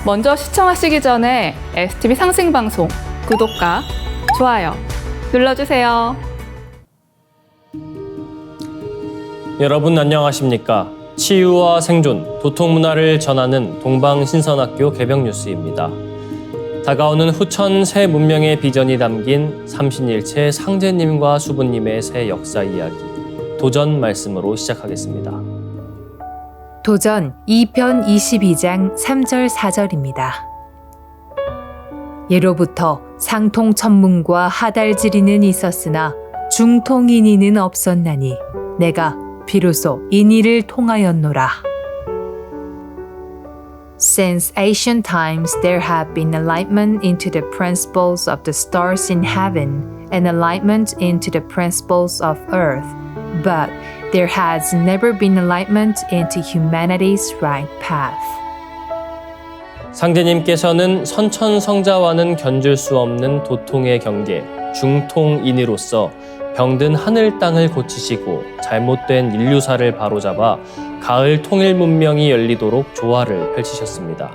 먼저 시청하시기 전에 STV 상승방송 구독과 좋아요 눌러주세요. 여러분 안녕하십니까? 치유와 생존, 도통문화를 전하는 동방신선학교 개병뉴스입니다. 다가오는 후천 새 문명의 비전이 담긴 삼신일체 상제님과 수부님의 새 역사 이야기, 도전 말씀으로 시작하겠습니다. 도전 2편 22장 3절 4절입니다. 예로부터 상통천문과 하달지리는 있었으나 중통인의는 없었나니 내가 비로소 인의를 통하였노라. Since ancient times there have been enlightenment into the principles of the stars in heaven and enlightenment into the principles of earth, but there has never been enlightenment into humanity's right path. 상제님께서는 선천성자와는 견줄 수 없는 도통의 경계, 중통인의로서 병든 하늘 땅을 고치시고 잘못된 인류사를 바로잡아 가을 통일 문명이 열리도록 조화를 펼치셨습니다.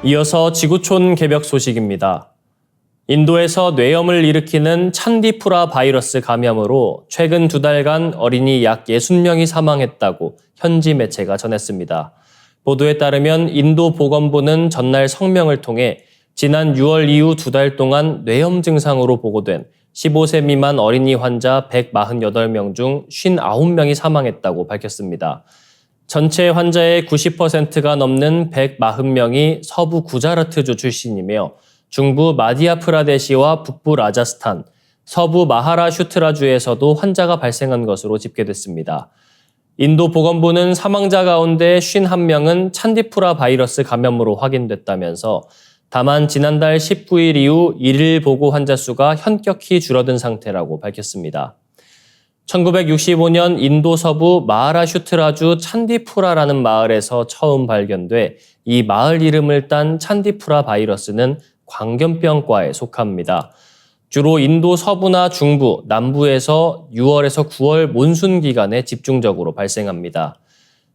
이어서 지구촌 개벽 소식입니다. 인도에서 뇌염을 일으키는 찬디푸라 바이러스 감염으로 최근 2달간 어린이 약 60명이 사망했다고 현지 매체가 전했습니다. 보도에 따르면 인도 보건부는 전날 성명을 통해 지난 6월 이후 2달 동안 뇌염 증상으로 보고된 15세 미만 어린이 환자 148명 중 59명이 사망했다고 밝혔습니다. 전체 환자의 90%가 넘는 140명이 서부 구자라트주 출신이며 중부 마디아프라데시와 북부 라자스탄, 서부 마하라슈트라주에서도 환자가 발생한 것으로 집계됐습니다. 인도 보건부는 사망자 가운데 51명은 찬디푸라 바이러스 감염으로 확인됐다면서 다만 지난달 19일 이후 1일 보고 환자 수가 현격히 줄어든 상태라고 밝혔습니다. 1965년 인도 서부 마하라슈트라주 찬디푸라라는 마을에서 처음 발견돼 이 마을 이름을 딴 찬디푸라 바이러스는 광견병과에 속합니다. 주로 인도 서부나 중부, 남부에서 6월에서 9월 몬순 기간에 집중적으로 발생합니다.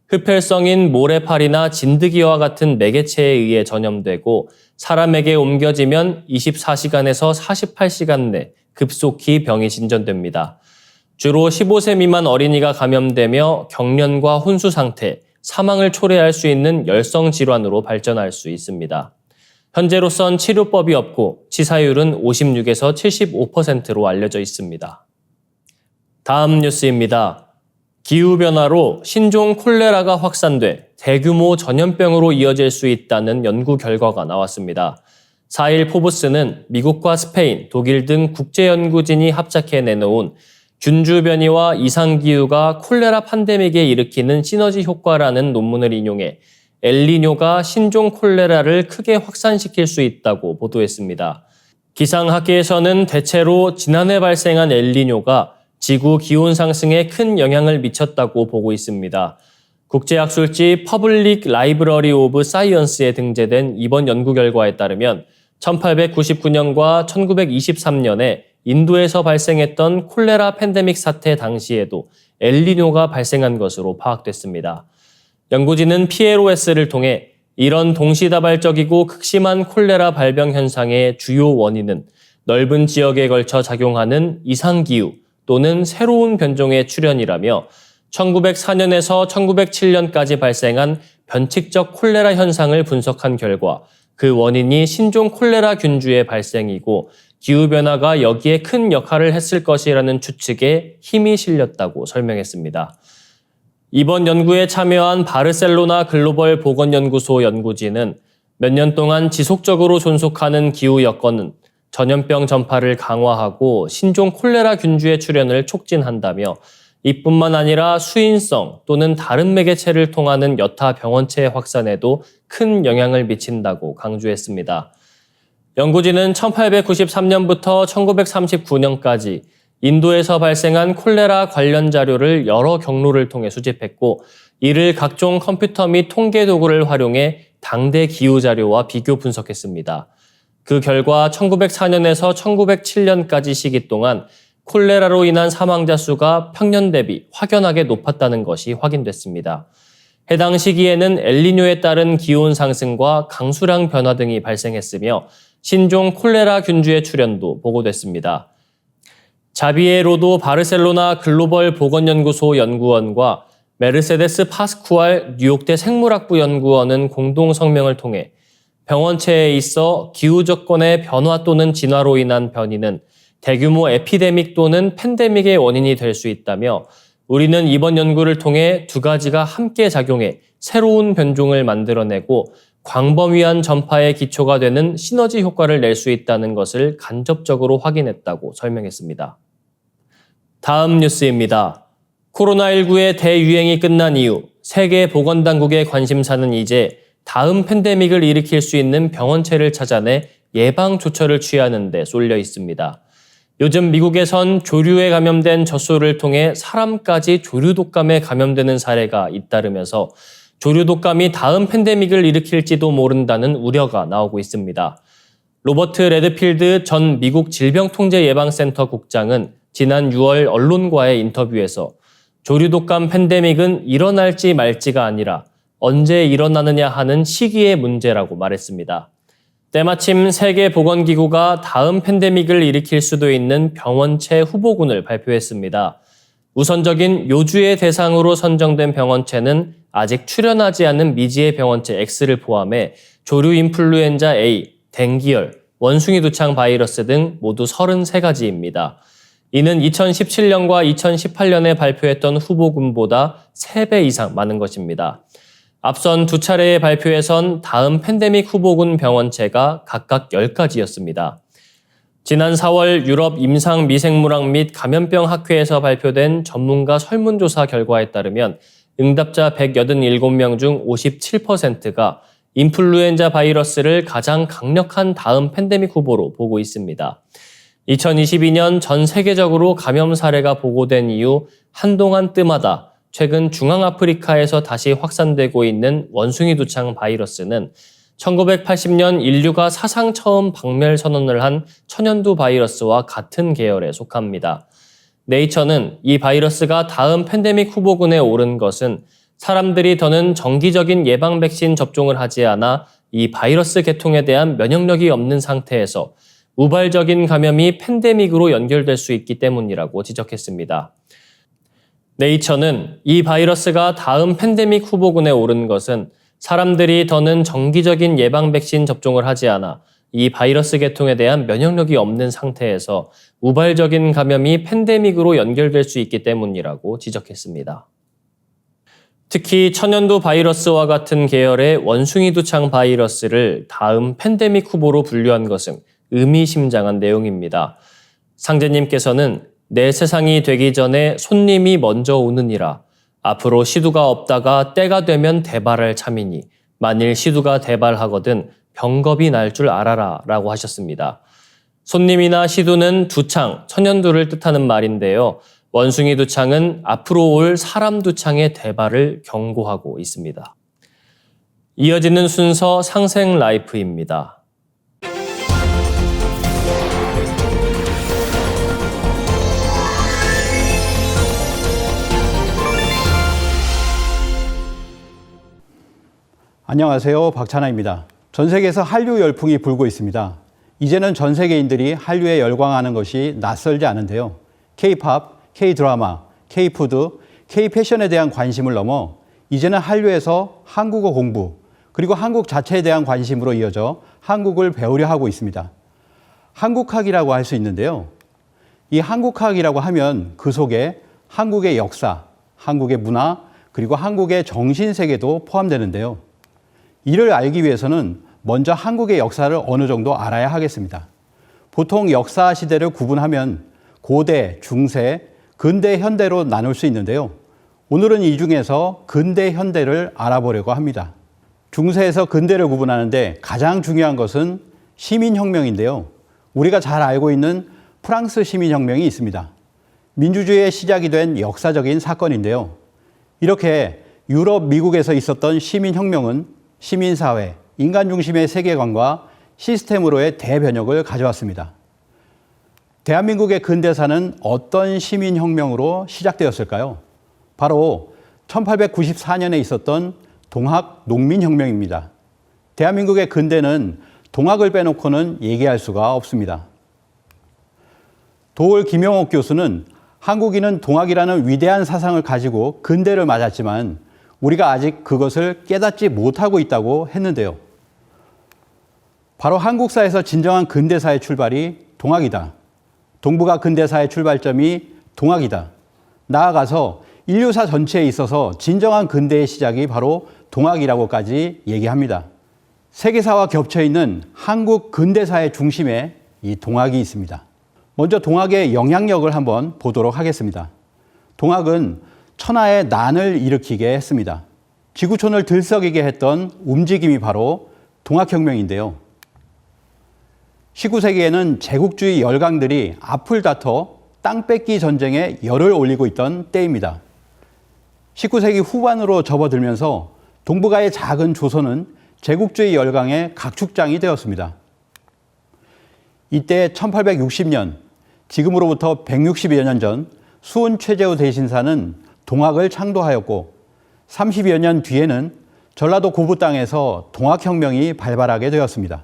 흡혈성인 모래파리나 진드기와 같은 매개체에 의해 전염되고 사람에게 옮겨지면 24시간에서 48시간 내 급속히 병이 진전됩니다. 주로 15세 미만 어린이가 감염되며 경련과 혼수 상태, 사망을 초래할 수 있는 열성 질환으로 발전할 수 있습니다. 현재로선 치료법이 없고 치사율은 56에서 75%로 알려져 있습니다. 다음 뉴스입니다. 기후변화로 신종 콜레라가 확산돼 대규모 전염병으로 이어질 수 있다는 연구 결과가 나왔습니다. 4일 포브스는 미국과 스페인, 독일 등 국제연구진이 합작해 내놓은 균주 변이와 이상기후가 콜레라 팬데믹에 일으키는 시너지 효과라는 논문을 인용해 엘니뇨가 신종 콜레라를 크게 확산시킬 수 있다고 보도했습니다. 기상학계에서는 대체로 지난해 발생한 엘니뇨가 지구 기온 상승에 큰 영향을 미쳤다고 보고 있습니다. 국제학술지 퍼블릭 라이브러리 오브 사이언스에 등재된 이번 연구 결과에 따르면 1899년과 1923년에 인도에서 발생했던 콜레라 팬데믹 사태 당시에도 엘니뇨가 발생한 것으로 파악됐습니다. 연구진은 PLOS를 통해 이런 동시다발적이고 극심한 콜레라 발병 현상의 주요 원인은 넓은 지역에 걸쳐 작용하는 이상기후 또는 새로운 변종의 출현이라며 1904년에서 1907년까지 발생한 변칙적 콜레라 현상을 분석한 결과 그 원인이 신종 콜레라 균주의 발생이고 기후변화가 여기에 큰 역할을 했을 것이라는 추측에 힘이 실렸다고 설명했습니다. 이번 연구에 참여한 바르셀로나 글로벌 보건연구소 연구진은 몇 년 동안 지속적으로 존속하는 기후 여건은 전염병 전파를 강화하고 신종 콜레라 균주의 출현을 촉진한다며 이뿐만 아니라 수인성 또는 다른 매개체를 통하는 여타 병원체 확산에도 큰 영향을 미친다고 강조했습니다. 연구진은 1893년부터 1939년까지 인도에서 발생한 콜레라 관련 자료를 여러 경로를 통해 수집했고 이를 각종 컴퓨터 및 통계 도구를 활용해 당대 기후 자료와 비교 분석했습니다. 그 결과 1904년에서 1907년까지 시기 동안 콜레라로 인한 사망자 수가 평년 대비 확연하게 높았다는 것이 확인됐습니다. 해당 시기에는 엘니뇨에 따른 기온 상승과 강수량 변화 등이 발생했으며 신종 콜레라 균주의 출현도 보고됐습니다. 자비에 로도 바르셀로나 글로벌 보건연구소 연구원과 메르세데스 파스쿠알 뉴욕대 생물학부 연구원은 공동 성명을 통해 병원체에 있어 기후 조건의 변화 또는 진화로 인한 변이는 대규모 에피데믹 또는 팬데믹의 원인이 될 수 있다며 우리는 이번 연구를 통해 두 가지가 함께 작용해 새로운 변종을 만들어내고 광범위한 전파의 기초가 되는 시너지 효과를 낼 수 있다는 것을 간접적으로 확인했다고 설명했습니다. 다음 뉴스입니다. 코로나19의 대유행이 끝난 이후 세계보건당국의 관심사는 이제 다음 팬데믹을 일으킬 수 있는 병원체를 찾아내 예방 조처를 취하는 데 쏠려 있습니다. 요즘 미국에선 조류에 감염된 젖소를 통해 사람까지 조류 독감에 감염되는 사례가 잇따르면서 조류 독감이 다음 팬데믹을 일으킬지도 모른다는 우려가 나오고 있습니다. 로버트 레드필드 전 미국 질병통제예방센터 국장은 지난 6월 언론과의 인터뷰에서 조류 독감 팬데믹은 일어날지 말지가 아니라 언제 일어나느냐 하는 시기의 문제라고 말했습니다. 때마침 세계보건기구가 다음 팬데믹을 일으킬 수도 있는 병원체 후보군을 발표했습니다. 우선적인 요주의 대상으로 선정된 병원체는 아직 출현하지 않은 미지의 병원체 X를 포함해 조류 인플루엔자 A, 댕기열, 원숭이 두창 바이러스 등 모두 33가지입니다. 이는 2017년과 2018년에 발표했던 후보군보다 3배 이상 많은 것입니다. 앞선 두 차례의 발표에선 다음 팬데믹 후보군 병원체가 각각 10가지였습니다. 지난 4월 유럽 임상미생물학 및 감염병 학회에서 발표된 전문가 설문조사 결과에 따르면 응답자 187명 중 57%가 인플루엔자 바이러스를 가장 강력한 다음 팬데믹 후보로 보고 있습니다. 2022년 전 세계적으로 감염 사례가 보고된 이후 한동안 뜸하다 최근 중앙아프리카에서 다시 확산되고 있는 원숭이 두창 바이러스는 1980년 인류가 사상 처음 박멸 선언을 한 천연두 바이러스와 같은 계열에 속합니다. 네이처는 이 바이러스가 다음 팬데믹 후보군에 오른 것은 사람들이 더는 정기적인 예방 백신 접종을 하지 않아 이 바이러스 계통에 대한 면역력이 없는 상태에서 우발적인 감염이 팬데믹으로 연결될 수 있기 때문이라고 지적했습니다. 네이처는 이 바이러스가 다음 팬데믹 후보군에 오른 것은 사람들이 더는 정기적인 예방 백신 접종을 하지 않아 이 바이러스 계통에 대한 면역력이 없는 상태에서 우발적인 감염이 팬데믹으로 연결될 수 있기 때문이라고 지적했습니다. 특히 천연두 바이러스와 같은 계열의 원숭이 두창 바이러스를 다음 팬데믹 후보로 분류한 것은 의미심장한 내용입니다. 상제님께서는 내 세상이 되기 전에 손님이 먼저 오느니라. 앞으로 시두가 없다가 때가 되면 대발할 참이니 만일 시두가 대발하거든 병겁이 날 줄 알아라 라고 하셨습니다. 손님이나 시두는 두창, 천연두를 뜻하는 말인데요. 원숭이 두창은 앞으로 올 사람 두창의 대발을 경고하고 있습니다. 이어지는 순서 상생 라이프입니다. 안녕하세요. 박찬하입니다. 전 세계에서 한류 열풍이 불고 있습니다. 이제는 전 세계인들이 한류에 열광하는 것이 낯설지 않은데요. K-팝, K-드라마, K-푸드, K-패션에 대한 관심을 넘어 이제는 한류에서 한국어 공부, 그리고 한국 자체에 대한 관심으로 이어져 한국을 배우려 하고 있습니다. 한국학이라고 할 수 있는데요. 이 한국학이라고 하면 그 속에 한국의 역사, 한국의 문화, 그리고 한국의 정신세계도 포함되는데요. 이를 알기 위해서는 먼저 한국의 역사를 어느 정도 알아야 하겠습니다. 보통 역사 시대를 구분하면 고대, 중세, 근대, 현대로 나눌 수 있는데요. 오늘은 이 중에서 근대, 현대를 알아보려고 합니다. 중세에서 근대를 구분하는데 가장 중요한 것은 시민혁명인데요. 우리가 잘 알고 있는 프랑스 시민혁명이 있습니다. 민주주의의 시작이 된 역사적인 사건인데요. 이렇게 유럽, 미국에서 있었던 시민혁명은 시민사회, 인간 중심의 세계관과 시스템으로의 대변혁을 가져왔습니다. 대한민국의 근대사는 어떤 시민혁명으로 시작되었을까요? 바로 1894년에 있었던 동학 농민혁명입니다. 대한민국의 근대는 동학을 빼놓고는 얘기할 수가 없습니다. 도올 김영옥 교수는 한국인은 동학이라는 위대한 사상을 가지고 근대를 맞았지만 우리가 아직 그것을 깨닫지 못하고 있다고 했는데요. 바로 한국사에서 진정한 근대사의 출발이 동학이다. 동북아 근대사의 출발점이 동학이다. 나아가서 인류사 전체에 있어서 진정한 근대의 시작이 바로 동학이라고까지 얘기합니다. 세계사와 겹쳐있는 한국 근대사의 중심에 이 동학이 있습니다. 먼저 동학의 영향력을 한번 보도록 하겠습니다. 동학은 천하의 난을 일으키게 했습니다. 지구촌을 들썩이게 했던 움직임이 바로 동학혁명인데요. 19세기에는 제국주의 열강들이 앞을 다퉈 땅 뺏기 전쟁에 열을 올리고 있던 때입니다. 19세기 후반으로 접어들면서 동북아의 작은 조선은 제국주의 열강의 각축장이 되었습니다. 이때 1860년, 지금으로부터 160여 년 전 수훈 최재우 대신사는 동학을 창도하였고 30여 년 뒤에는 전라도 고부 땅에서 동학혁명이 발발하게 되었습니다.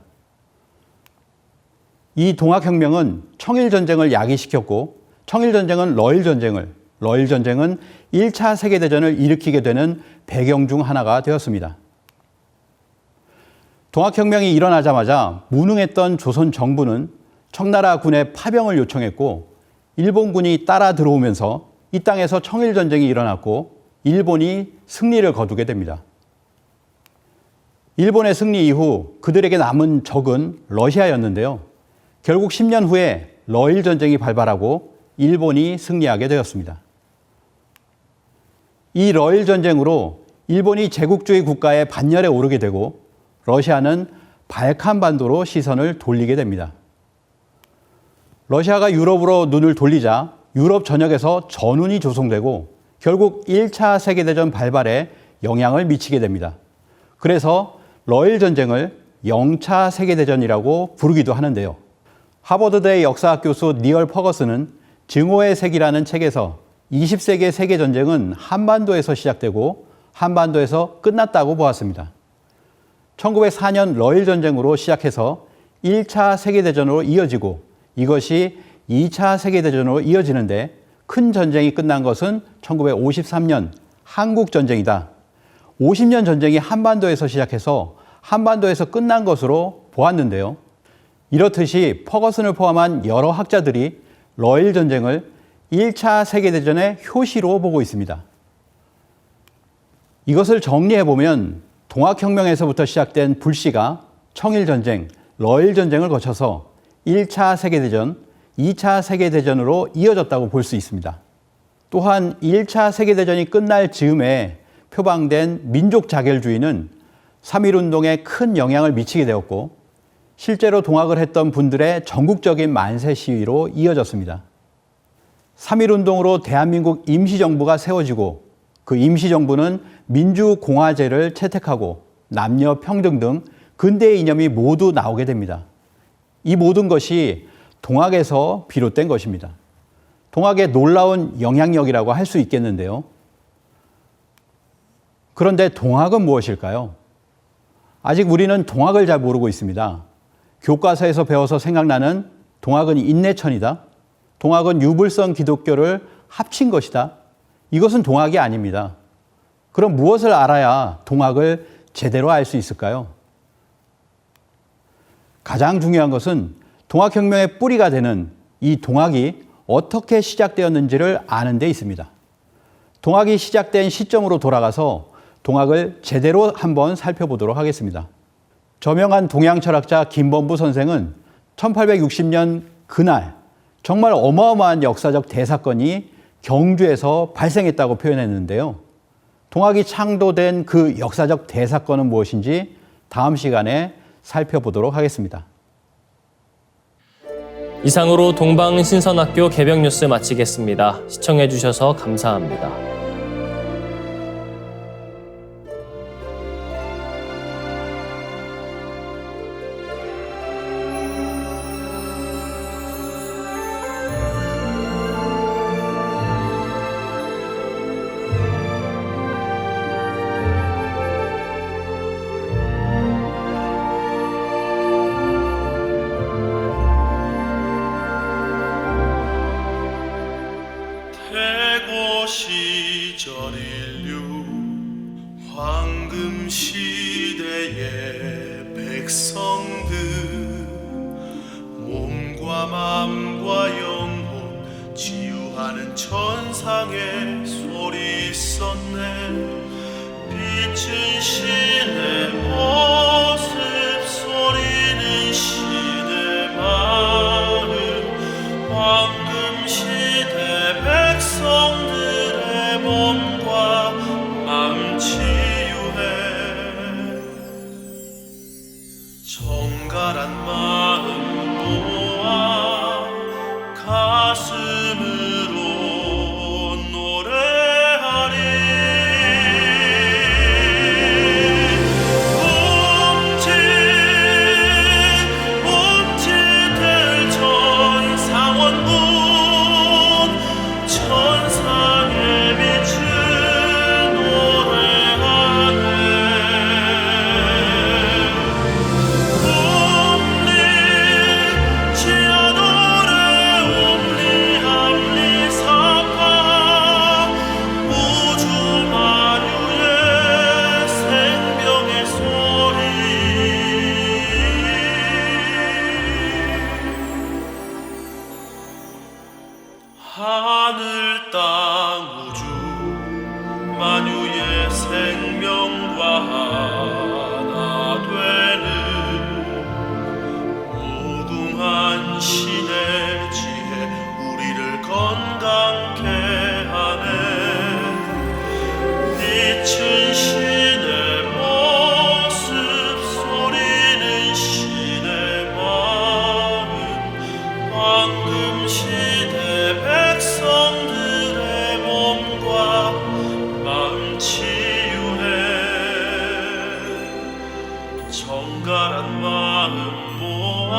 이 동학혁명은 청일전쟁을 야기시켰고 청일전쟁은 러일전쟁은 1차 세계대전을 일으키게 되는 배경 중 하나가 되었습니다. 동학혁명이 일어나자마자 무능했던 조선 정부는 청나라 군의 파병을 요청했고 일본군이 따라 들어오면서 이 땅에서 청일전쟁이 일어났고 일본이 승리를 거두게 됩니다. 일본의 승리 이후 그들에게 남은 적은 러시아였는데요. 결국 10년 후에 러일 전쟁이 발발하고 일본이 승리하게 되었습니다. 이 러일 전쟁으로 일본이 제국주의 국가의 반열에 오르게 되고 러시아는 발칸반도로 시선을 돌리게 됩니다. 러시아가 유럽으로 눈을 돌리자 유럽 전역에서 전운이 조성되고 결국 1차 세계대전 발발에 영향을 미치게 됩니다. 그래서 러일 전쟁을 영차 세계대전이라고 부르기도 하는데요. 하버드대 역사학 교수 니얼 퍼거슨은 증오의 색이라는 책에서 20세기의 세계전쟁은 한반도에서 시작되고 한반도에서 끝났다고 보았습니다. 1904년 러일 전쟁으로 시작해서 1차 세계대전으로 이어지고 이것이 2차 세계대전으로 이어지는데 큰 전쟁이 끝난 것은 1953년 한국전쟁이다. 50년 전쟁이 한반도에서 시작해서 한반도에서 끝난 것으로 보았는데요. 이렇듯이 퍼거슨을 포함한 여러 학자들이 러일 전쟁을 1차 세계대전의 효시로 보고 있습니다. 이것을 정리해보면 동학혁명에서부터 시작된 불씨가 청일전쟁, 러일전쟁을 거쳐서 1차 세계대전, 2차 세계대전으로 이어졌다고 볼 수 있습니다. 또한 1차 세계대전이 끝날 즈음에 표방된 민족 자결주의는 3.1운동에 큰 영향을 미치게 되었고 실제로 동학을 했던 분들의 전국적인 만세 시위로 이어졌습니다. 3.1운동으로 대한민국 임시정부가 세워지고 그 임시정부는 민주공화제를 채택하고 남녀 평등 등 근대의 이념이 모두 나오게 됩니다. 이 모든 것이 동학에서 비롯된 것입니다. 동학의 놀라운 영향력이라고 할 수 있겠는데요. 그런데 동학은 무엇일까요? 아직 우리는 동학을 잘 모르고 있습니다. 교과서에서 배워서 생각나는 동학은 인내천이다. 동학은 유불선 기독교를 합친 것이다. 이것은 동학이 아닙니다. 그럼 무엇을 알아야 동학을 제대로 알 수 있을까요? 가장 중요한 것은 동학혁명의 뿌리가 되는 이 동학이 어떻게 시작되었는지를 아는 데 있습니다. 동학이 시작된 시점으로 돌아가서 동학을 제대로 한번 살펴보도록 하겠습니다. 저명한 동양 철학자 김범부 선생은 1860년 그날 정말 어마어마한 역사적 대사건이 경주에서 발생했다고 표현했는데요. 동학이 창도된 그 역사적 대사건은 무엇인지 다음 시간에 살펴보도록 하겠습니다. 이상으로 동방신선학교 개벽 뉴스 마치겠습니다. 시청해 주셔서 감사합니다. 인류 황금 시대의 백성들 몸과 마음과 영혼 치유하는 천상의 소리 있었네. 빛은 신의 모습 소리는 신의 마음 황금 시대 백성들의 몸과 마음 치유해. 정갈한 마음 모아 가슴으로 노래하리. 몸짓될 천상원군 천상의 빛을 노래하네. 옴니 지아노레 옴니 함리 사파 우주 만유의 생명의 소리. 하늘 땅 우주 만유의 생명과 하나 되는 무궁한 신의 지혜 우리를 건강케 하네. 빛은 신의 모습 소리는 신의 마음 황금 시대 백성들의 몸과 마음 치유해. 정갈한 마음 모아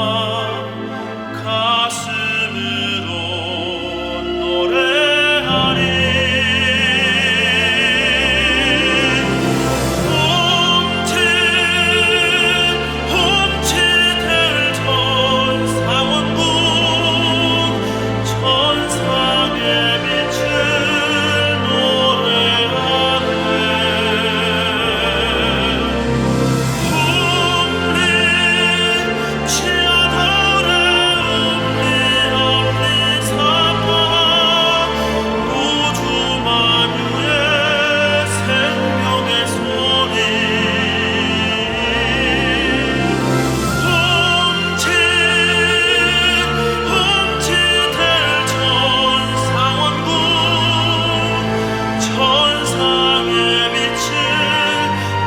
가슴으로 노래하리. 홈치될 천상원군 천상의 빛을 노래하네. 옴니 지아노레 옴니 함리 사파 우주 만유의 생명의 소리. 홈치될 천상원군 천상의 빛을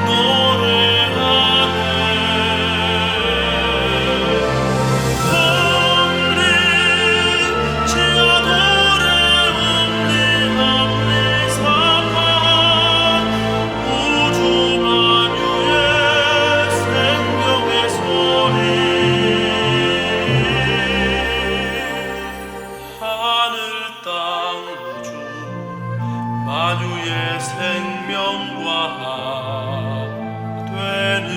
노래하네. 옴니 지아노레 옴니 함리 사파 우주 만유의 생명의 소리. 하늘 땅 우주 만유의 생명과 되는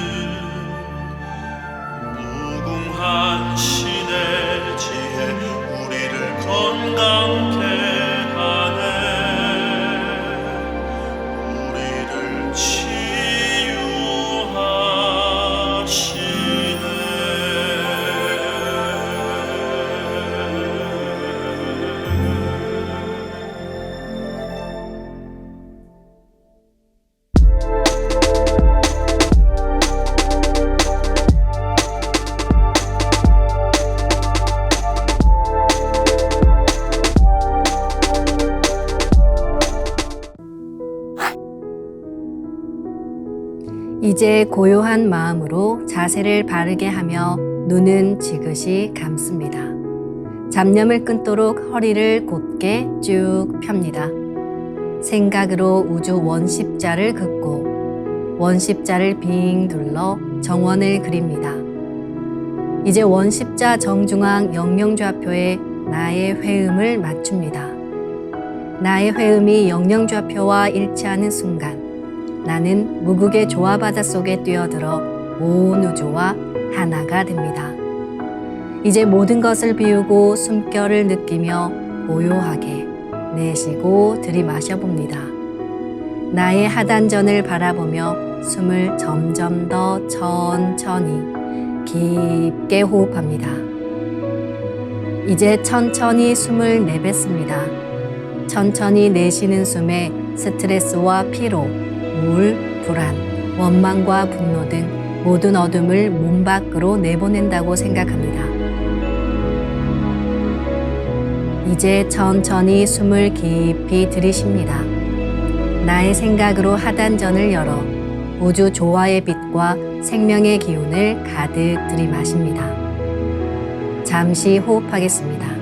무궁한 신의 지혜 우리를 건강케 하네. 우리를 이제 고요한 마음으로 자세를 바르게 하며 눈은 지그시 감습니다. 잡념을 끊도록 허리를 곧게 쭉 펴니다. 생각으로 우주 원십자를 긋고 원십자를 빙 둘러 정원을 그립니다. 이제 원십자 정중앙 영영좌표에 나의 회음을 맞춥니다. 나의 회음이 영영좌표와 일치하는 순간 나는 무국의 조화바다 속에 뛰어들어 온 우주와 하나가 됩니다. 이제 모든 것을 비우고 숨결을 느끼며 고요하게 내쉬고 들이마셔 봅니다. 나의 하단전을 바라보며 숨을 점점 더 천천히 깊게 호흡합니다. 이제 천천히 숨을 내뱉습니다. 천천히 내쉬는 숨에 스트레스와 피로, 우울, 불안, 원망과 분노 등 모든 어둠을 몸 밖으로 내보낸다고 생각합니다. 이제 천천히 숨을 깊이 들이쉽니다. 나의 생각으로 하단전을 열어 우주 조화의 빛과 생명의 기운을 가득 들이마십니다. 잠시 호흡하겠습니다.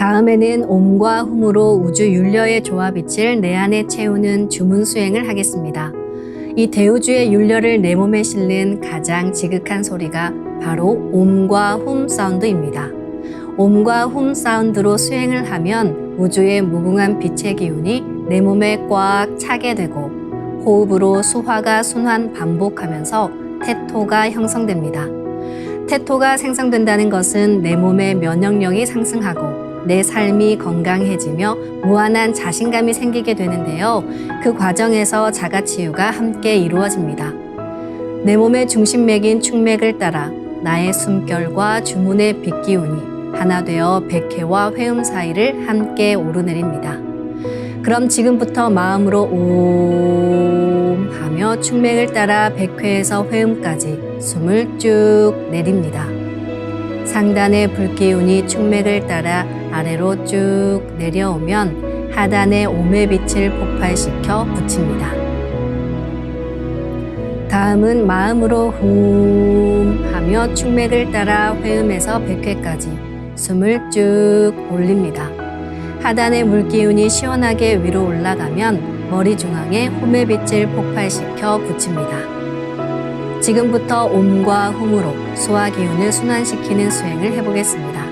다음에는 옴과 훔으로 우주 윤려의 조화빛을 내 안에 채우는 주문 수행을 하겠습니다. 이 대우주의 윤려를 내 몸에 실는 가장 지극한 소리가 바로 옴과 훔 사운드입니다. 옴과 훔 사운드로 수행을 하면 우주의 무궁한 빛의 기운이 내 몸에 꽉 차게 되고 호흡으로 수화가 순환 반복하면서 태토가 형성됩니다. 태토가 생성된다는 것은 내 몸의 면역력이 상승하고 내 삶이 건강해지며 무한한 자신감이 생기게 되는데요. 그 과정에서 자가치유가 함께 이루어집니다. 내 몸의 중심맥인 축맥을 따라 나의 숨결과 주문의 빛기운이 하나 되어 백회와 회음 사이를 함께 오르내립니다. 그럼 지금부터 마음으로 옴 하며 축맥을 따라 백회에서 회음까지 숨을 쭉 내립니다. 상단의 불기운이 축맥을 따라 아래로 쭉 내려오면 하단의 옴의 빛을 폭발시켜 붙입니다. 다음은 마음으로 훔 하며 축맥을 따라 회음에서 백회까지 숨을 쭉 올립니다. 하단의 물기운이 시원하게 위로 올라가면 머리 중앙에 홈의 빛을 폭발시켜 붙입니다. 지금부터 옴과 훔으로 소화 기운을 순환시키는 수행을 해보겠습니다.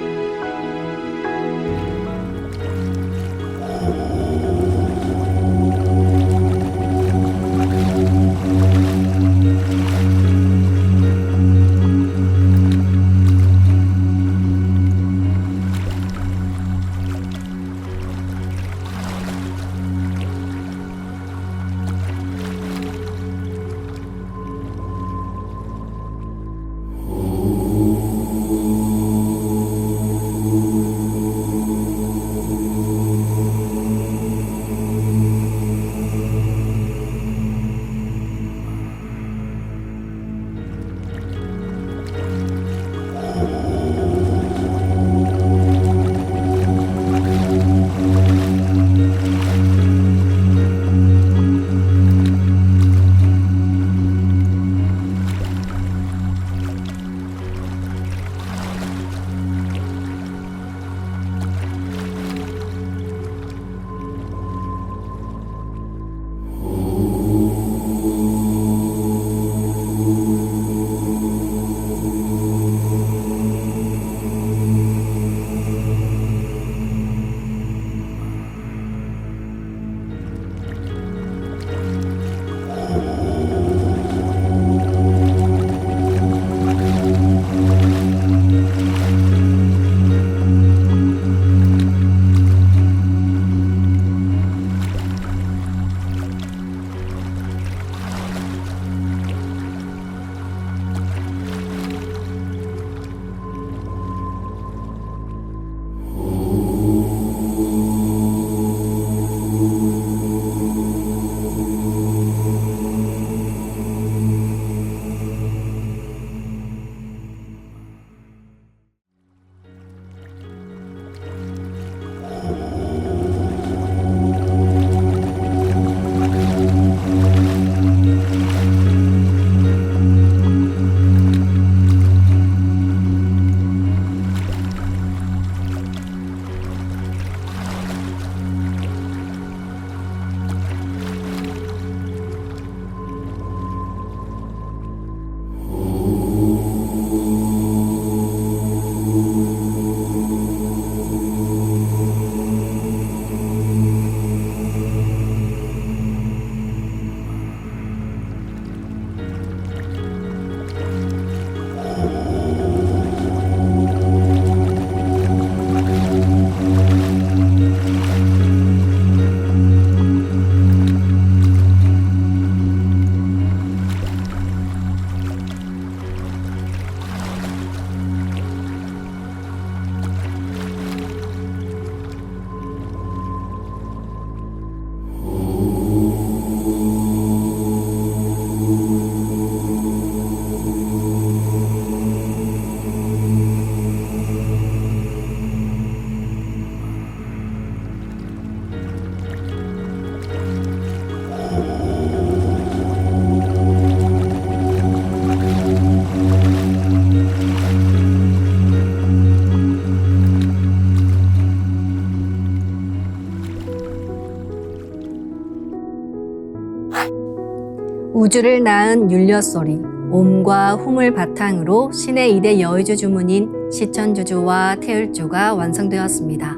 우주를 낳은 율려소리, 옴과 hum을 바탕으로 신의 2대 여의주 주문인 시천주주와 태율주가 완성되었습니다.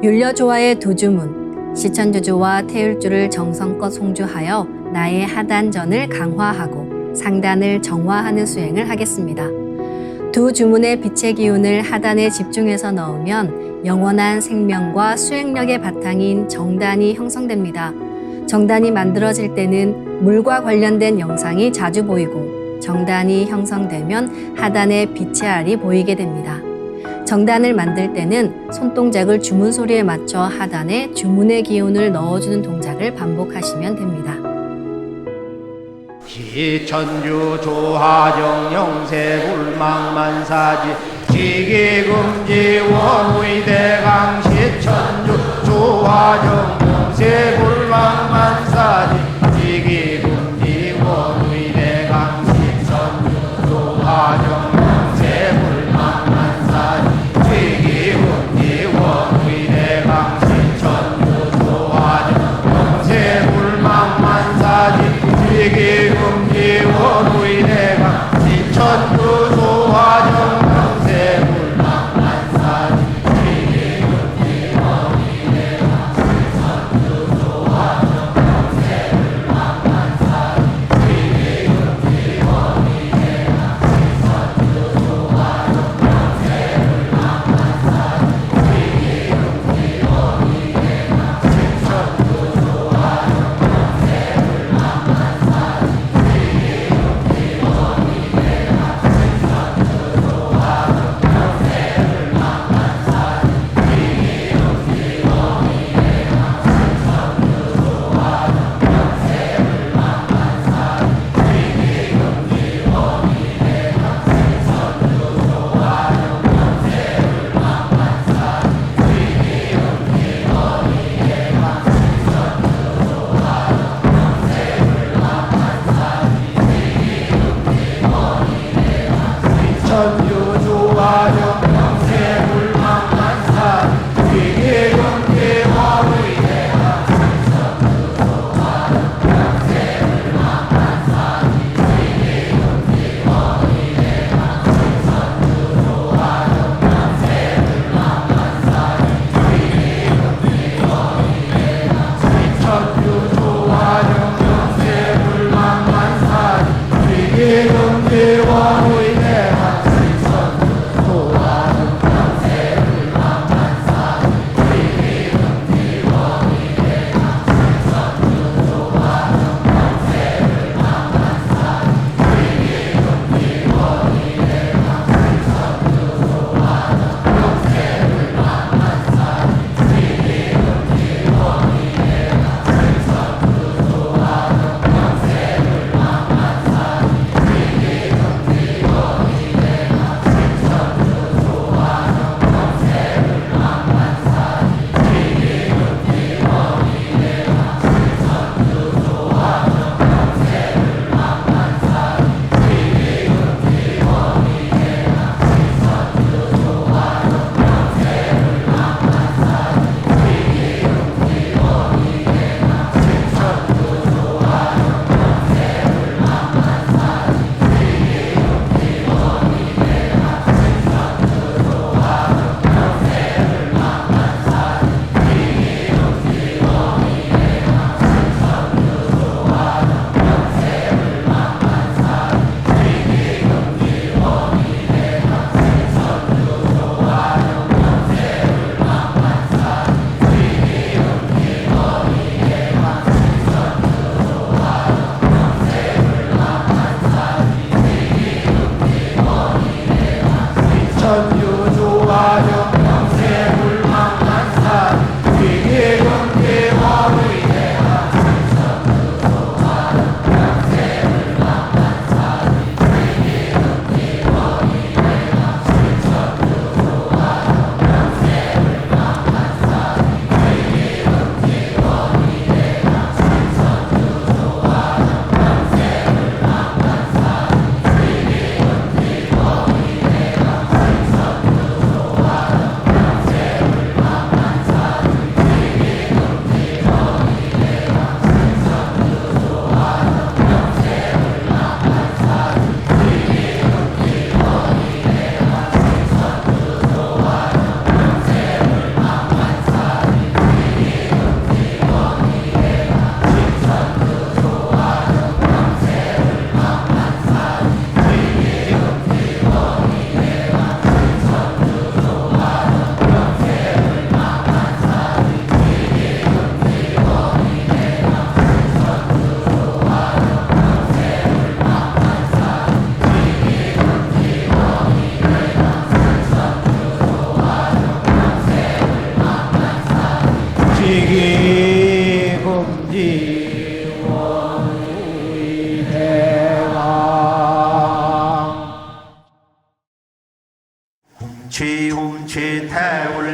율려조화의 두 주문, 시천주주와 태율주를 정성껏 송주하여 나의 하단전을 강화하고 상단을 정화하는 수행을 하겠습니다. 두 주문의 빛의 기운을 하단에 집중해서 넣으면 영원한 생명과 수행력의 바탕인 정단이 형성됩니다. 정단이 만들어질 때는 물과 관련된 영상이 자주 보이고 정단이 형성되면 하단에 빛의 알이 보이게 됩니다. 정단을 만들 때는 손동작을 주문 소리에 맞춰 하단에 주문의 기운을 넣어주는 동작을 반복하시면 됩니다. 시천주 조하정 영세불망만사지 지기금지 원의대강 시천주 조하정 영세불망만사지 지기금지 원의대강 시천주 조하정 영세불망만사지 지기금지 원의대강 시천주 조하정 영세불망만사지 지기금지 원의대강 시천주 조하정 영세불망만사지 지기금지 원의대강 시천주 조하정 영세불망만사지 지기금지 원의대강 시천주 조하정 영세불망만사지 지기금지 원의대강 시천주 조하정 영세불망만사지 지기금지 원의대강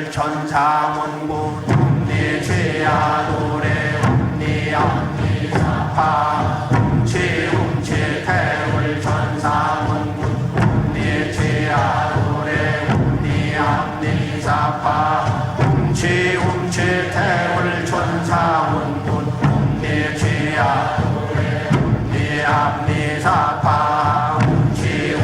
태울 천사문구 네 죄야 노래 네 앞니 사파 훔치 태울 천사문구 네 죄야 노래 네 앞니 사파 훔치 태울 천사문구 네 죄야 노래 네 앞니 사파 훔치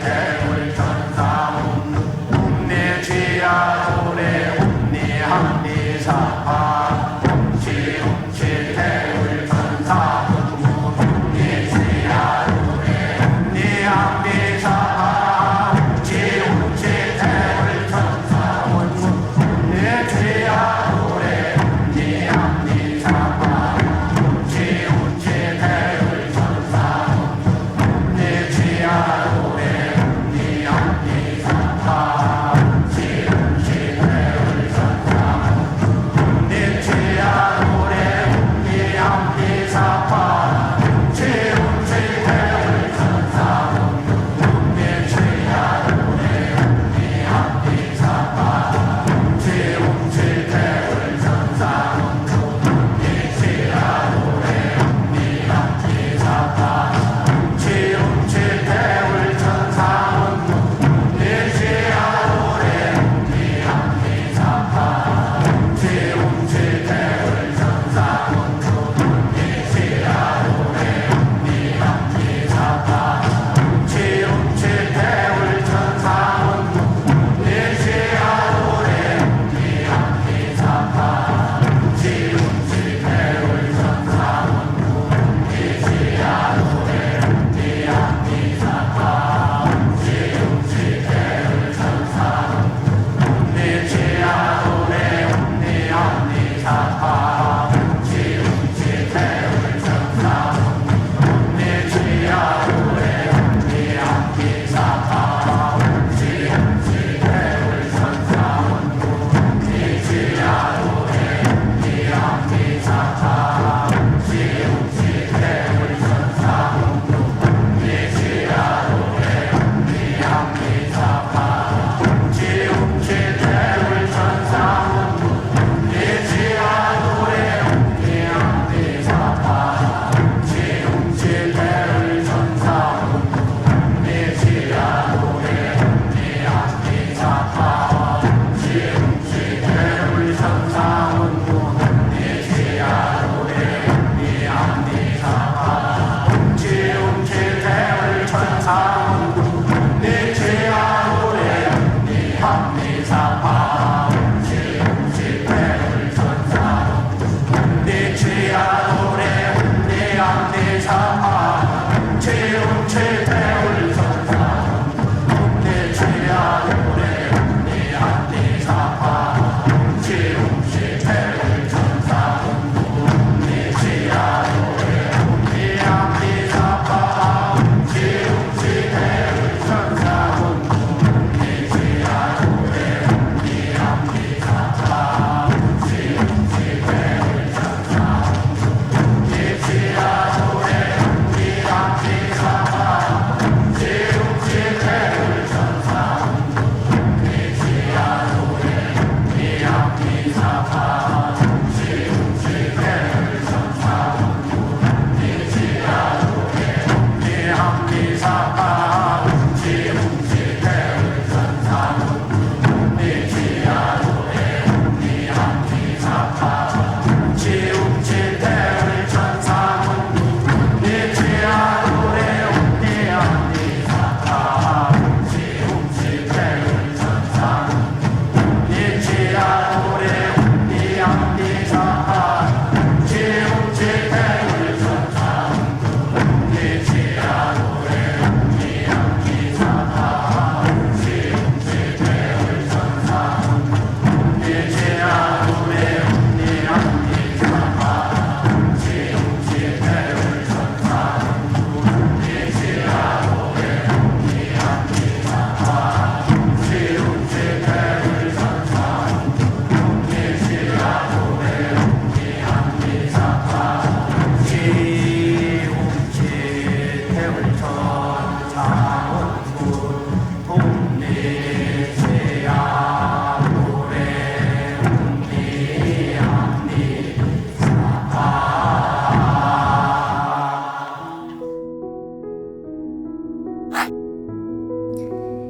태울 천사문구 네 죄야 노래 네 앞니 사파 훔치 태울 천사문구 네 죄야 노래 네 앞니 사파 훔치 태울 천사문구 네 죄야 노래 네 앞니 사파 훔치 태울 천사문구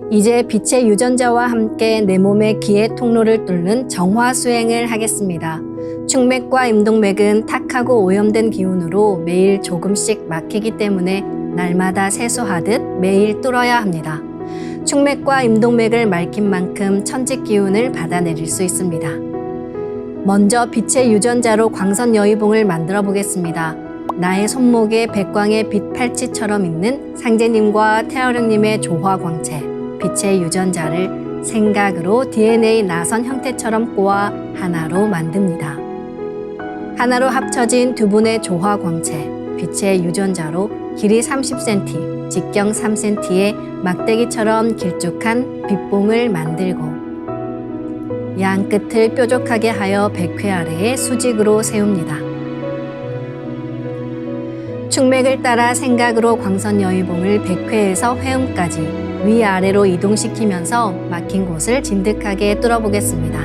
이제 빛의 유전자와 함께 내 몸의 기의 통로를 뚫는 정화 수행을 하겠습니다. 축맥과 임동맥은 탁하고 오염된 기운으로 매일 조금씩 막히기 때문에 날마다 세수하듯 매일 뚫어야 합니다. 축맥과 임동맥을 맑힌 만큼 천직 기운을 받아내릴 수 있습니다. 먼저 빛의 유전자로 광선 여의봉을 만들어 보겠습니다. 나의 손목에 백광의 빛 팔찌처럼 있는 상제님과 태어령님의 조화광채, 빛의 유전자를 생각으로 DNA 나선 형태처럼 꼬아 하나로 만듭니다. 하나로 합쳐진 두 분의 조화광채, 빛의 유전자로 길이 30cm, 직경 3cm의 막대기처럼 길쭉한 빛봉을 만들고 양 끝을 뾰족하게 하여 백회 아래에 수직으로 세웁니다. 축맥을 따라 생각으로 광선 여의봉을 백회에서 회음까지 위아래로 이동시키면서 막힌 곳을 진득하게 뚫어보겠습니다.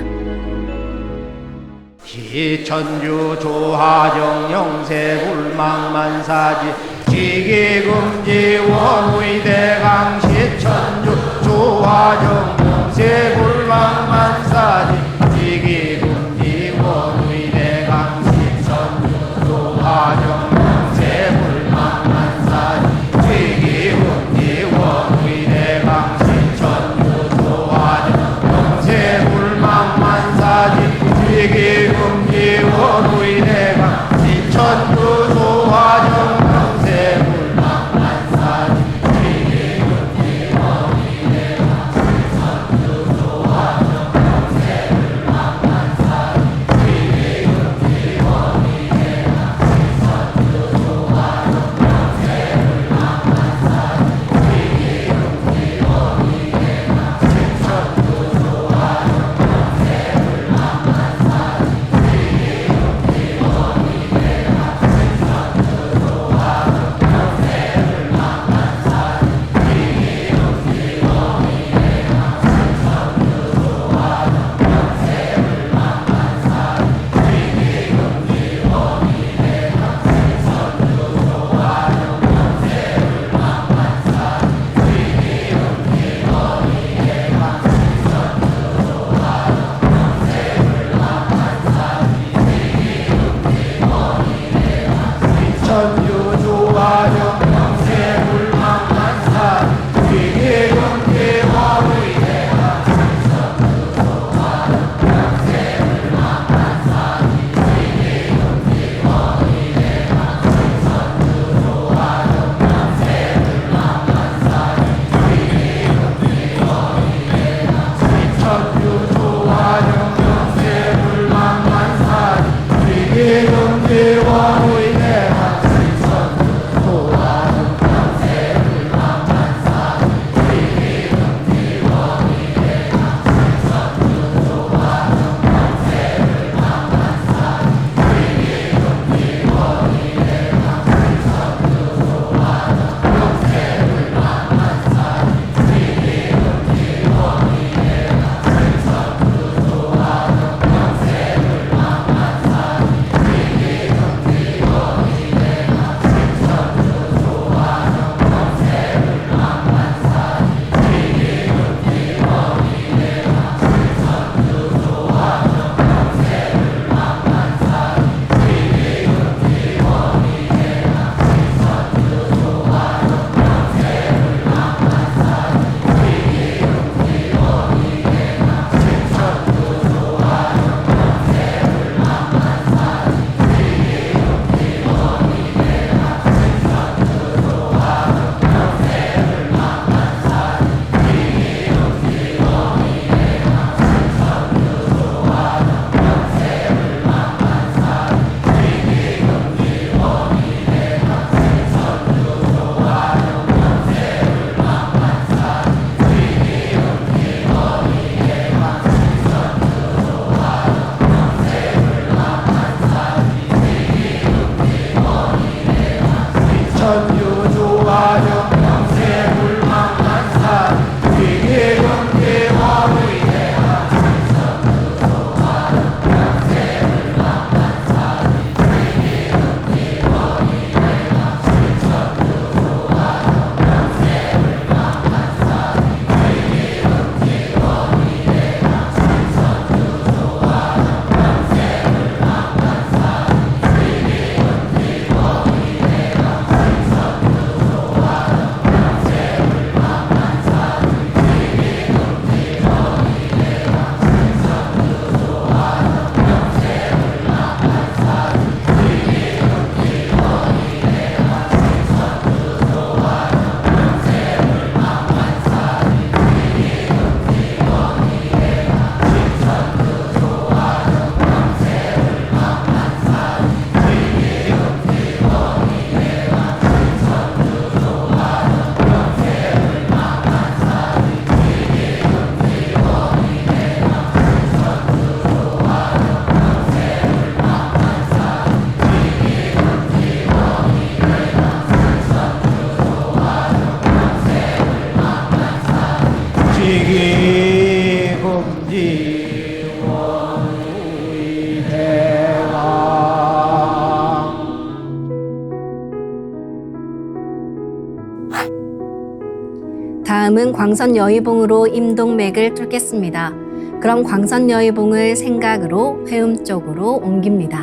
기천주 조하정 영세 불망만사지 지기금지 원의대강 시천주 조하정 영세 불망만사지 지기금지 원의대강 시천주 조하정 영세 불망만사지 지기금지 원의대강 시천주 조하정 영세 불망만사지 지기금지 원의대강 시천주 조하정 영세 불망만사지 지기금지 원의대강 시천주 조하정 영세 불망만사지 지기금지 원의대강 시천주 조하정 영세 불망만사지 지기금지 원의대강 시천주 조하정 영세 불망만사지 천주 조화정 영세 불망만사지 지기금지 원의대강 시천주 조화정 영세 불망만사지 지기금지 원의대강 시천주 조화정 영세 불망만사지 지기금지 원의대강 시천주 조화정 영세 불망만사지 지기금지 원의대강 천주 조화정 영세 불망만사지 지기금지 원의대강 시천주 조화정 영세 불망만사지 지기금지 원의대강 시천주 조화정 영세 불망만사지 지기금지 다음은 광선 여의봉으로 임동맥을 뚫겠습니다. 그럼 광선 여의봉을 생각으로 회음 쪽으로 옮깁니다.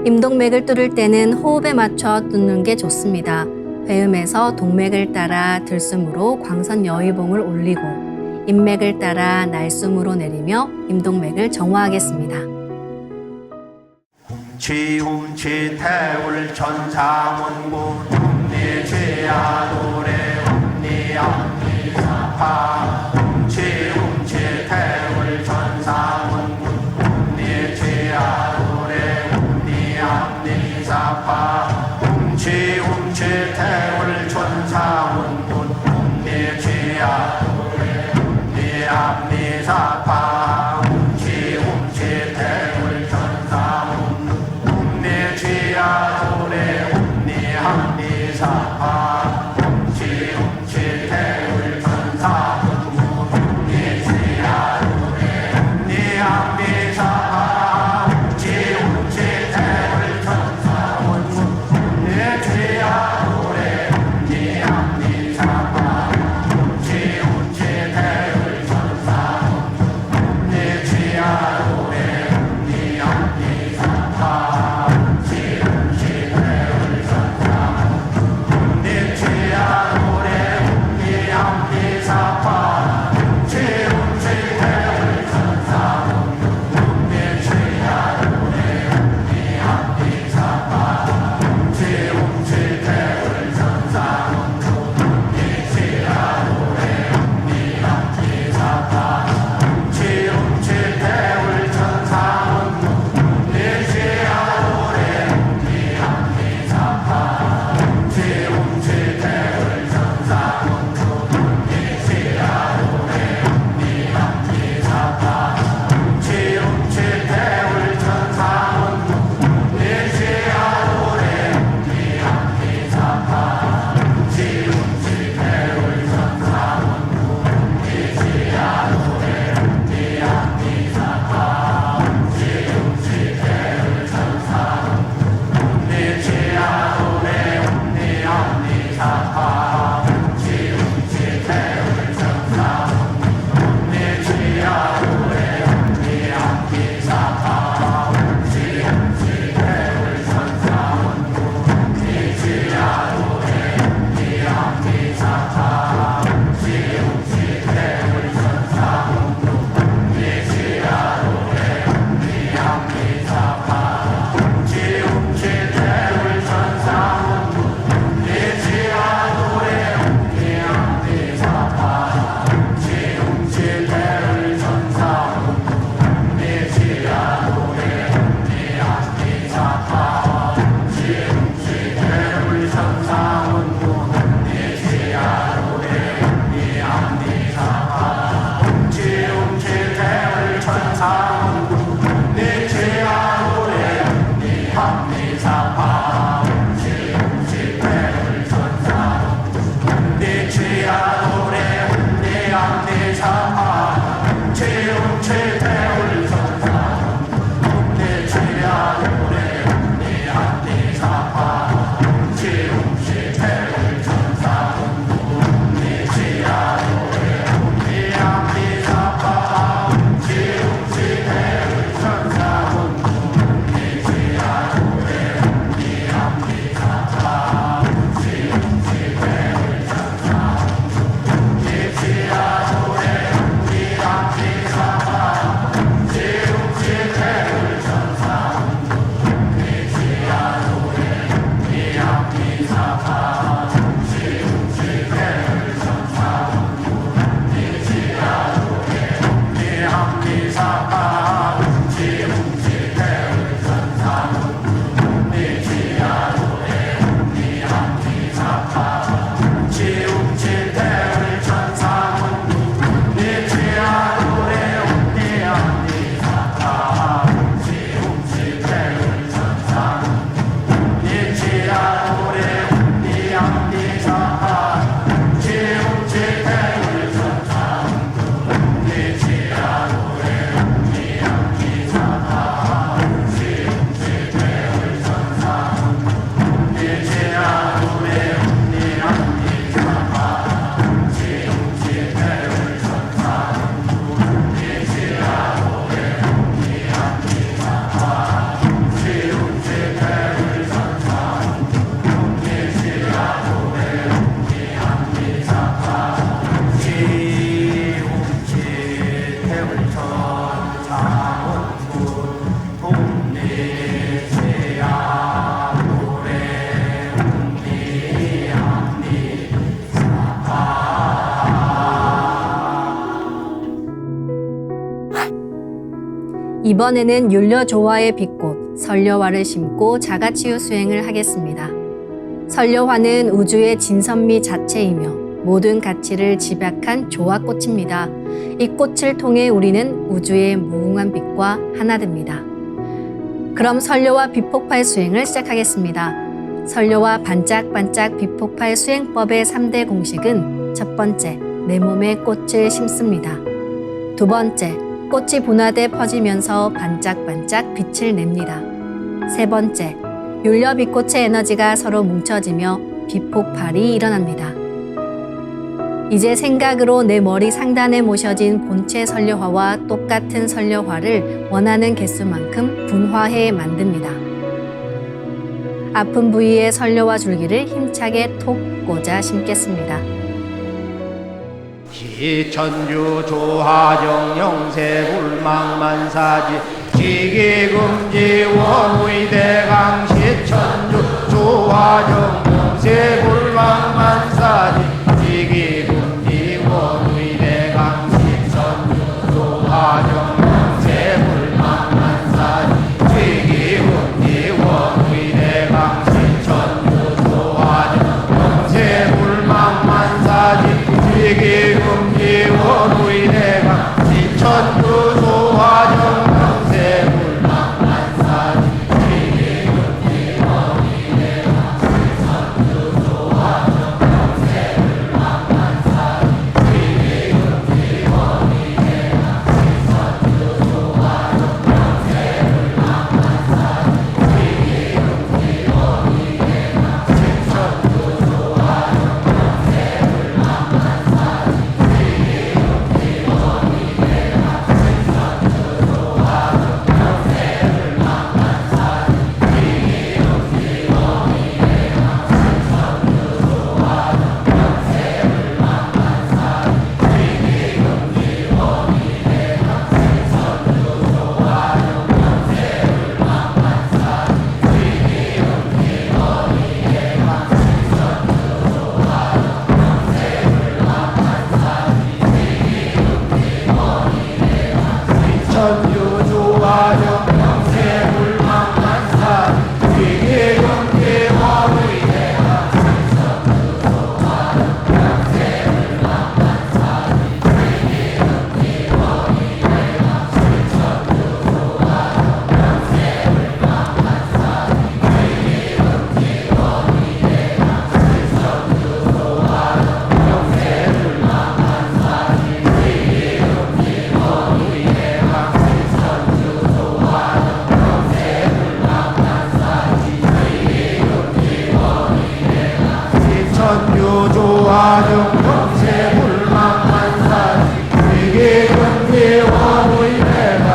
임동맥을 뚫을 때는 호흡에 맞춰 뚫는 게 좋습니다. 회음에서 동맥을 따라 들숨으로 광선 여의봉을 올리고 인맥을 따라 날숨으로 내리며 임동맥을 정화하겠습니다. 훔치 태울 천사문구 훔니 죄야 노래 훔니 암니 사파 훔치 태울 천사문구 훔니 죄야 노래 훔니 암니 사파 훔치 태울 천사문구 훔니 죄야 노래 훔니 암니 사파 훔치 태울 천사문구 내 죄야 노래 내 함니 사파 훔치 태울 천사 내 죄야 노래 내 함니 사파 훔치 태울 천사 내 죄야 노래 이번에는 율려조화의 빛꽃 설려화를 심고 자가치유 수행을 하겠습니다. 설려화는 우주의 진선미 자체이며 모든 가치를 집약한 조화꽃입니다. 이 꽃을 통해 우리는 우주의 무궁한 빛과 하나 됩니다. 그럼 설려화 빛폭발 수행을 시작하겠습니다. 설려화 반짝반짝 빛폭발 수행법의 3대 공식은 첫 번째, 내 몸에 꽃을 심습니다. 두 번째, 꽃이 분화돼 퍼지면서 반짝반짝 빛을 냅니다. 세 번째, 율려 빛꽃의 에너지가 서로 뭉쳐지며 빛폭발이 일어납니다. 이제 생각으로 내 머리 상단에 모셔진 본체 설려화와 똑같은 설려화를 원하는 개수만큼 분화해 만듭니다. 아픈 부위에 설려화 줄기를 힘차게 톡 꽂아 심겠습니다. 기천주 조화정 영세 불망만사지 지기금지 원의대강 시천주 조화정 영세 불망만사지 지기금지 원의대강 시천주 조화정 영세 불망만사지 지기금지 원의대강 시천주 조화정 영세 불망만사지 지기금지 원의대강 시천주 조화정 영세 불망만사지 지기금지 원의대강 시천주 조화정 영세 불망만사지 지기금지 원의대강 시천주 조화정 영세 불망만사지 지기금지 원의대강 시천주 조화정 영세 불망만사지 천주 조화정 영세 불망만사지 지기금지 원의대강 시천주 조화정 영세 불망만사지 지기금지 원의대강 시천주 조화정 영세 불망만사지 지기금지 원의대강 시천주 조화정 영세 불망만사지 지기금지 원의대강 시천주 조화정 영세 불망만사지 지기금지 원의대강 시천주 조화정 영세 불망만사지 지기금지 원의대강 시천주 조화정 영세 불망만사지 지기금지 원의대강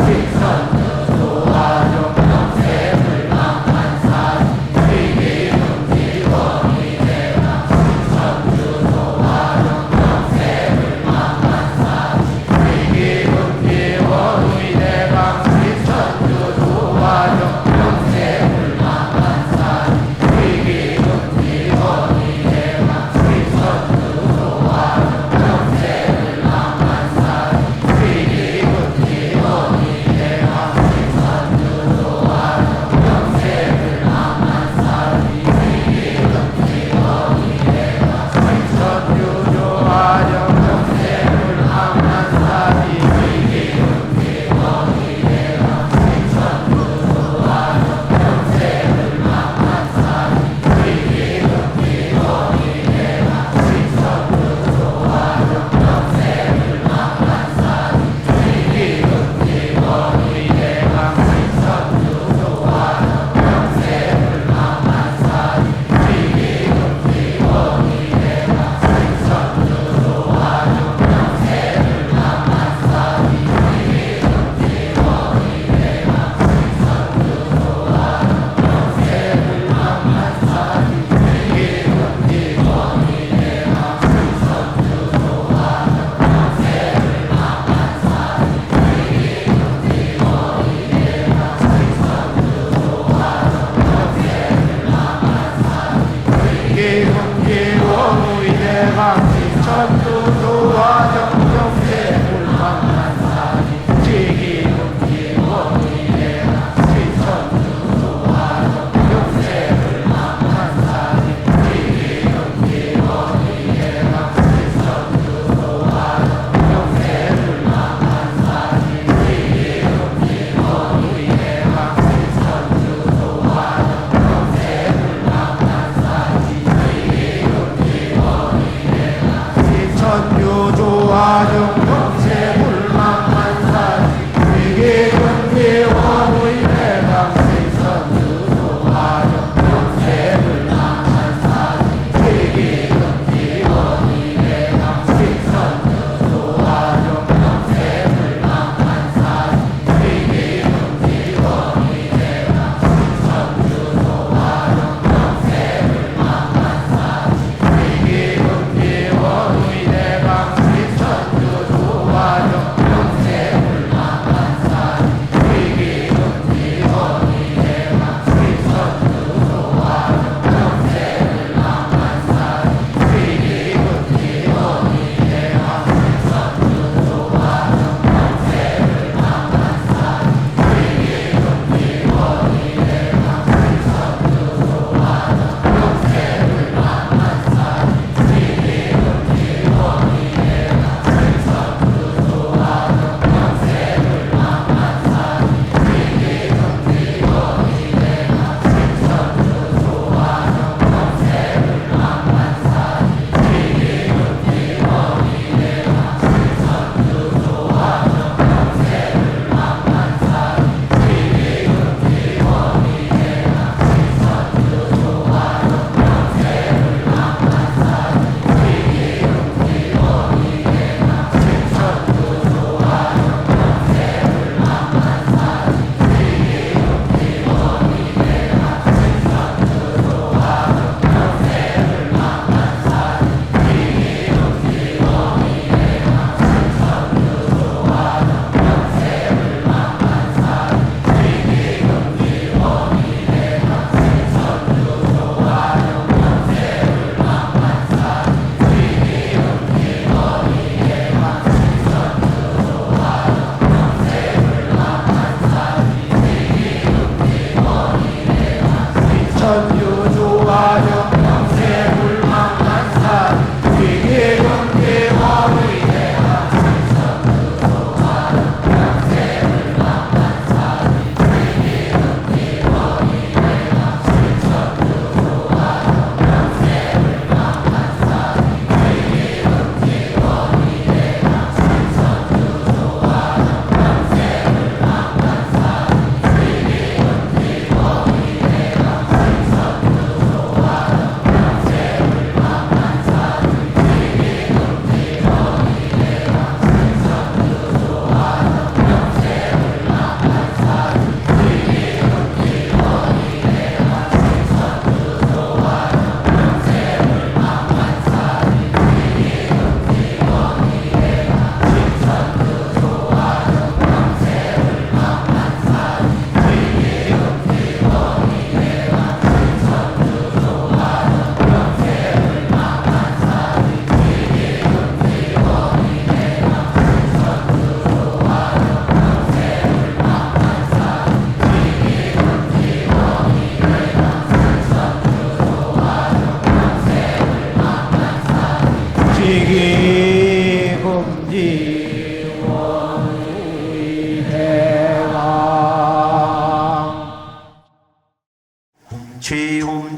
시천주 조화정 영세 불망만사지 지기금지 원의대강 시천주 조화정 영세 불망만사지 지기금지 원의대강 시천주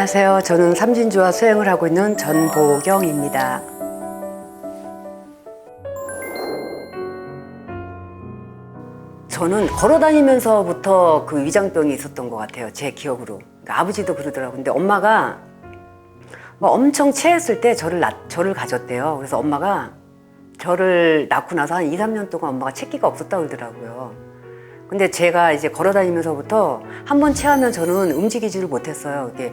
안녕하세요. 저는 삼진주와 수행을 하고 있는 전보경입니다. 저는 걸어다니면서부터 그 위장병이 있었던 것 같아요. 제 기억으로. 그러니까 아버지도 그러더라고요. 근데 엄마가 뭐 엄청 체했을 때 저를 가졌대요. 그래서 엄마가 저를 낳고 나서 한 2, 3년 동안 엄마가 체기가 없었다고 그러더라고요. 근데 제가 이제 걸어다니면서부터 한 번 체하면 저는 움직이지를 못했어요. 이게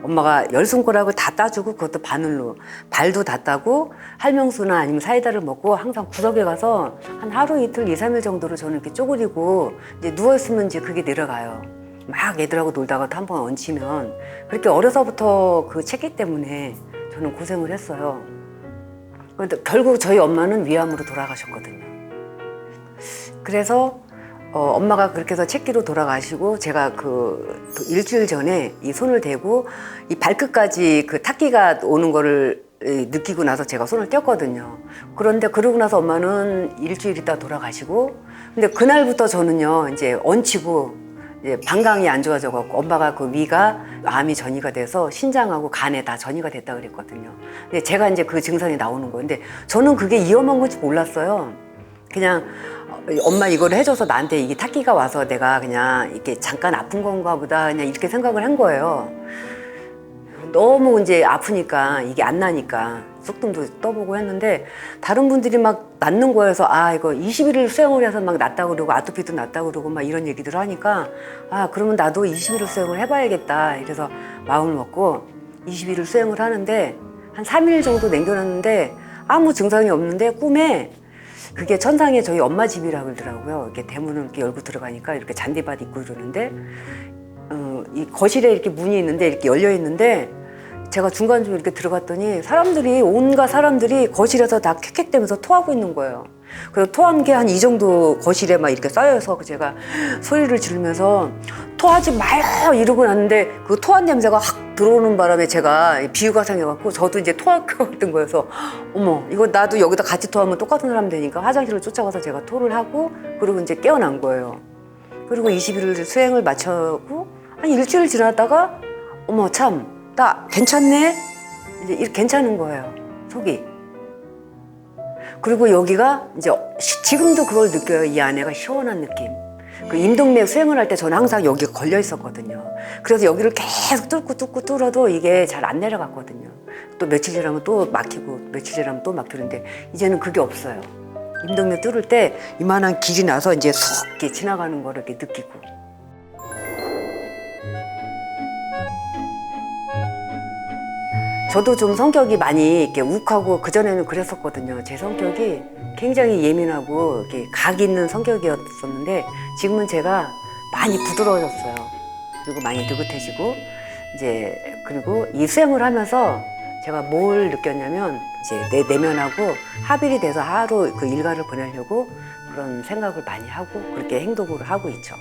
엄마가 10손가락을 다 따주고 그것도 바늘로 발도 다 따고 할명수나 아니면 사이다를 먹고 항상 구석에 가서 한 하루 이틀 2, 3일 정도를 저는 이렇게 쪼그리고 이제 누워있으면 이제 그게 내려가요. 막 애들하고 놀다가 또 한 번 얹히면 그렇게 어려서부터 그 체기 때문에 저는 고생을 했어요. 그런데 결국 저희 엄마는 위암으로 돌아가셨거든요. 그래서 엄마가 그렇게 해서 책기로 돌아가시고 제가 그 일주일 전에 이 손을 대고 이 발끝까지 그 탁기가 오는 거를 느끼고 나서 제가 손을 뗐거든요. 그런데 그러고 나서 엄마는 일주일 있다 돌아가시고 근데 그날부터 저는요 이제 얹히고 이제 방광이 안 좋아져 갖고 엄마가 그 위가 암이 전이가 돼서 신장하고 간에 다 전이가 됐다 그랬거든요. 근데 제가 이제 그 증상이 나오는 거예요. 근데 저는 그게 위험한 건지 몰랐어요. 그냥 엄마 이걸 해줘서 나한테 이게 탁기가 와서 내가 그냥 이렇게 잠깐 아픈 건가 보다 그냥 이렇게 생각을 한 거예요. 너무 이제 아프니까 이게 안 나니까 쑥뜸도 떠보고 했는데 다른 분들이 막 낫는 거여서 아 이거 21일 수행을 해서 막 낫다고 그러고 아토피도 낫다고 그러고 막 이런 얘기들 하니까 아 그러면 나도 21일 수행을 해봐야겠다 이래서 마음을 먹고 21일 수행을 하는데 한 3일 정도 남겨놨는데 아무 증상이 없는데 꿈에 그게 천상에 저희 엄마 집이라고 그러더라고요. 이렇게 대문을 이렇게 열고 들어가니까 이렇게 잔디밭 있고 이러는데 이 거실에 이렇게 문이 있는데 이렇게 열려 있는데 제가 중간중간 이렇게 들어갔더니 온갖 사람들이 거실에서 다 캑캑대면서 토하고 있는 거예요. 그래서 토한 게 한 이 정도 거실에 막 이렇게 쌓여서 제가 소리를 지르면서 토하지 마요 이러고 났는데 그 토한 냄새가 확 들어오는 바람에 제가 비유가 생겨갖고 저도 이제 토할 것 같은 거여서 어머 이거 나도 여기다 같이 토하면 똑같은 사람 되니까 화장실을 쫓아가서 제가 토를 하고 그리고 이제 깨어난 거예요. 그리고 21일 수행을 마치고 한 일주일 지났다가 어머 참 나 괜찮네 이제 이렇게 괜찮은 거예요 속이. 그리고 여기가 이제 지금도 그걸 느껴요. 이 안에가 시원한 느낌. 그 임동맥 수행을 할 때 저는 항상 여기가 걸려 있었거든요. 그래서 여기를 계속 뚫고 뚫어도 이게 잘 안 내려갔거든요. 또 며칠 지나면 또 막히고 며칠 지나면 또 막히는데 이제는 그게 없어요. 임동맥 뚫을 때 이만한 길이 나서 이제 쏙 이렇게 지나가는 거를 이렇게 느끼고. 저도 좀 성격이 많이 이렇게 욱하고 그전에는 그랬었거든요. 제 성격이 굉장히 예민하고 이렇게 각 있는 성격이었었는데 지금은 제가 많이 부드러워졌어요. 그리고 많이 느긋해지고 이제 그리고 이 수행을 하면서 제가 뭘 느꼈냐면 이제 내 내면하고 합일이 돼서 하루 그 일과를 보내려고 그런 생각을 많이 하고 그렇게 행동을 하고 있죠.